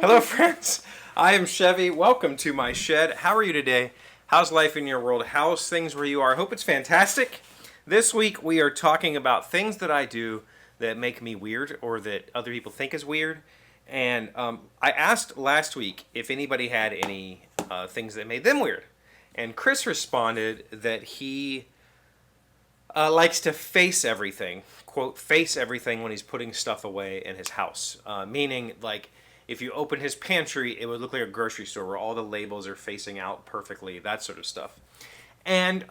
Hello, friends. I am Chevee. Welcome to my shed. How are you today? How's life in your world? How's things where you are? I hope it's fantastic. This week we are talking about things that I do that make me weird or that other people think is weird. And I asked last week if anybody had any things that made them weird. And Chris responded that he likes to face everything, quote, face everything when he's putting stuff away in his house. Meaning, like, if you open his pantry, it would look like a grocery store where all the labels are facing out perfectly, that sort of stuff. And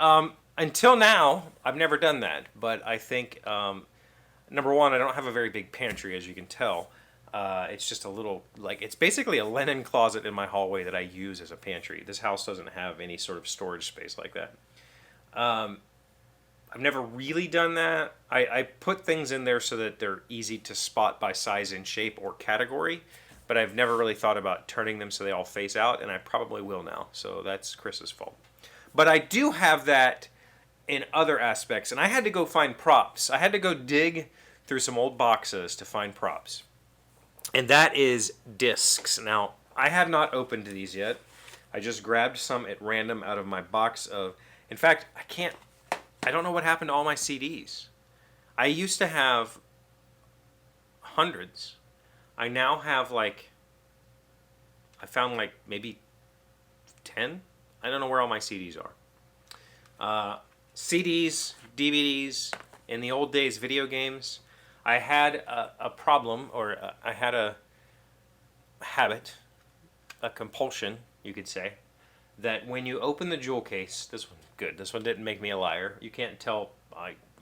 until now, I've never done that. But I think, number one, I don't have a very big pantry, as you can tell. It's just a little, like, it's basically a linen closet in my hallway that I use as a pantry. This house doesn't have any sort of storage space like that. I've never really done that. I put things in there so that they're easy to spot by size and shape or category, but I've never really thought about turning them so they all face out, and I probably will now, so that's Chris's fault. But I do have that in other aspects, and I had to go find props. I had to go dig through some old boxes to find props, and that is discs. Now, I have not opened these yet. I just grabbed some at random out of my box of... In fact, I don't know what happened to all my CDs. I used to have hundreds. I now have I found maybe 10. I don't know where all my CDs are. CDs, DVDs, in the old days, video games. I had a problem, or I had a habit, a compulsion, you could say, that when you open the jewel case, this one, good, this one didn't make me a liar. You can't tell,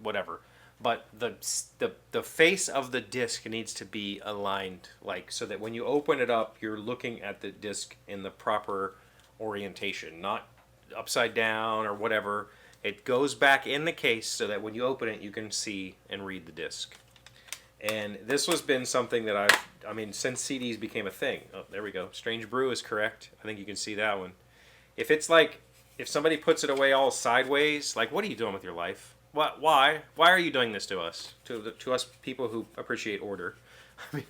whatever. But the face of the disc needs to be aligned, so that when you open it up, you're looking at the disc in the proper orientation, not upside down or whatever. It goes back in the case so that when you open it, you can see and read the disc. And this has been something that since CDs became a thing. Oh, there we go. Strange Brew is correct. I think you can see that one. If it's if somebody puts it away all sideways, what are you doing with your life? What? Why? Why are you doing this to us? To us people who appreciate order. I mean,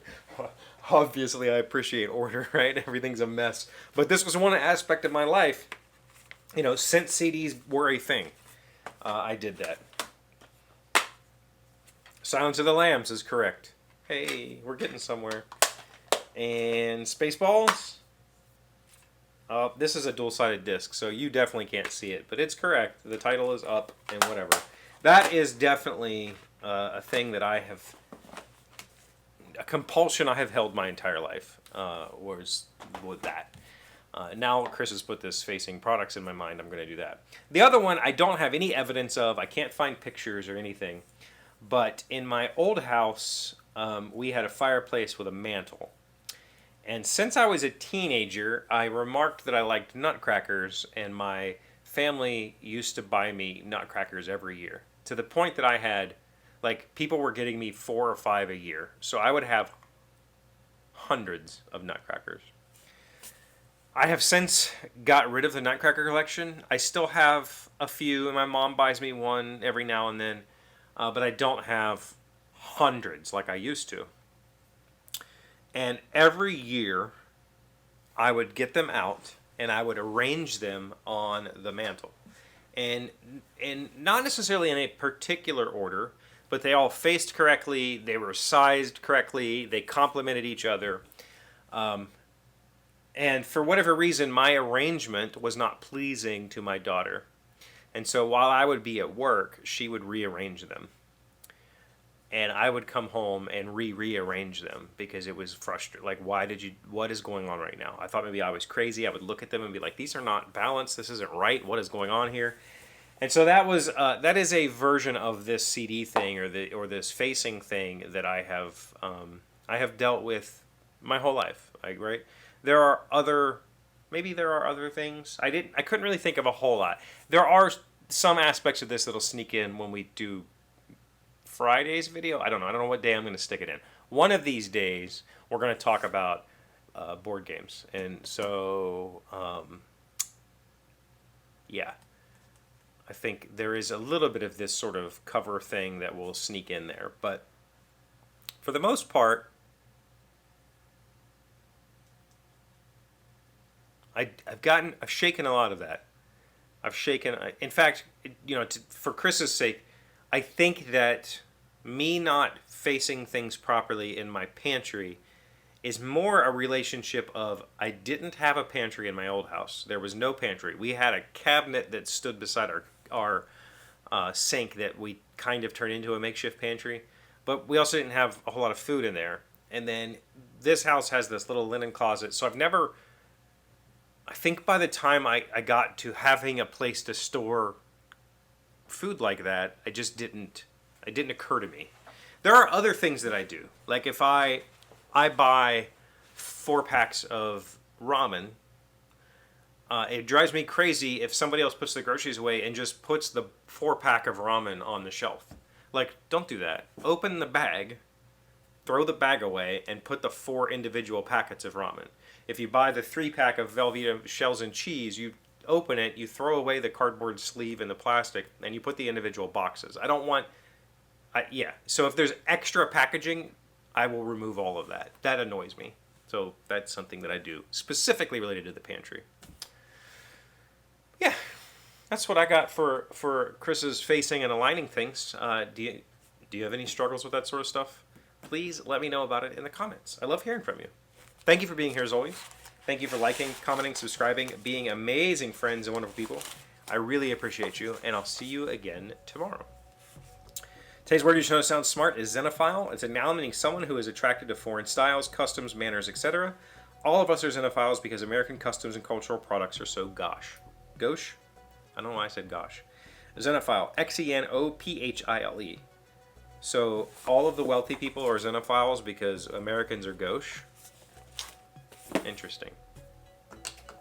obviously I appreciate order, right? Everything's a mess. But this was one aspect of my life, since CDs were a thing. I did that. Silence of the Lambs is correct. Hey, we're getting somewhere. And Spaceballs. This is a dual-sided disc, so you definitely can't see it, but it's correct. The title is up and whatever. That is definitely a thing that a compulsion I have held my entire life, was with that. Now Chris has put this facing products in my mind, I'm going to do that. The other one I don't have any evidence of. I can't find pictures or anything, but in my old house, we had a fireplace with a mantle. And since I was a teenager, I remarked that I liked nutcrackers, and my family used to buy me nutcrackers every year. To the point that I had, people were getting me 4 or 5 a year. So I would have hundreds of nutcrackers. I have since got rid of the nutcracker collection. I still have a few, and my mom buys me one every now and then. But I don't have hundreds like I used to. And every year, I would get them out, and I would arrange them on the mantle. And not necessarily in a particular order, but they all faced correctly, they were sized correctly, they complemented each other. And for whatever reason, my arrangement was not pleasing to my daughter. And so while I would be at work, she would rearrange them. And I would come home and rearrange them because it was frustrating. What is going on right now? I thought maybe I was crazy. I would look at them and be like, these are not balanced. This isn't right. What is going on here? And so that is a version of this CD thing or this facing thing that I have dealt with my whole life. Right? There are other things. I couldn't really think of a whole lot. There are some aspects of this that'll sneak in when we do Friday's video. I don't know what day I'm going to stick it in. One of these days, we're going to talk about board games. And so, yeah. I think there is a little bit of this sort of cover thing that will sneak in there. But for the most part, I've shaken a lot of that. I've shaken. In fact, for Chris's sake, I think that me not facing things properly in my pantry is more a relationship of I didn't have a pantry in my old house. There was no pantry. We had a cabinet that stood beside our sink that we kind of turned into a makeshift pantry, but we also didn't have a whole lot of food in there. And then this house has this little linen closet, so I've never. I think by the time I got to having a place to store food like that, it didn't occur to me. There are other things that I do. Like if I buy 4 packs of ramen, it drives me crazy if somebody else puts the groceries away and just puts the 4-pack of ramen on the shelf. Like, don't do that. Open the bag, throw the bag away, and put the 4 individual packets of ramen. If you buy the 3-pack of Velveeta shells and cheese, you open it, you throw away the cardboard sleeve and the plastic, and you put the individual boxes. I don't want... So if there's extra packaging, I will remove all of that. That annoys me. So that's something that I do, specifically related to the pantry. Yeah, that's what I got for Chris's facing and aligning things. Do you have any struggles with that sort of stuff? Please let me know about it in the comments. I love hearing from you. Thank you for being here as always. Thank you for liking, commenting, subscribing, being amazing friends and wonderful people. I really appreciate you, and I'll see you again tomorrow. Today's word you should know sounds smart is xenophile. It's a noun meaning someone who is attracted to foreign styles, customs, manners, etc. All of us are xenophiles because American customs and cultural products are so gauche. Gauche? I don't know why I said gosh. Xenophile. Xenophile. So all of the wealthy people are xenophiles because Americans are gauche? Interesting.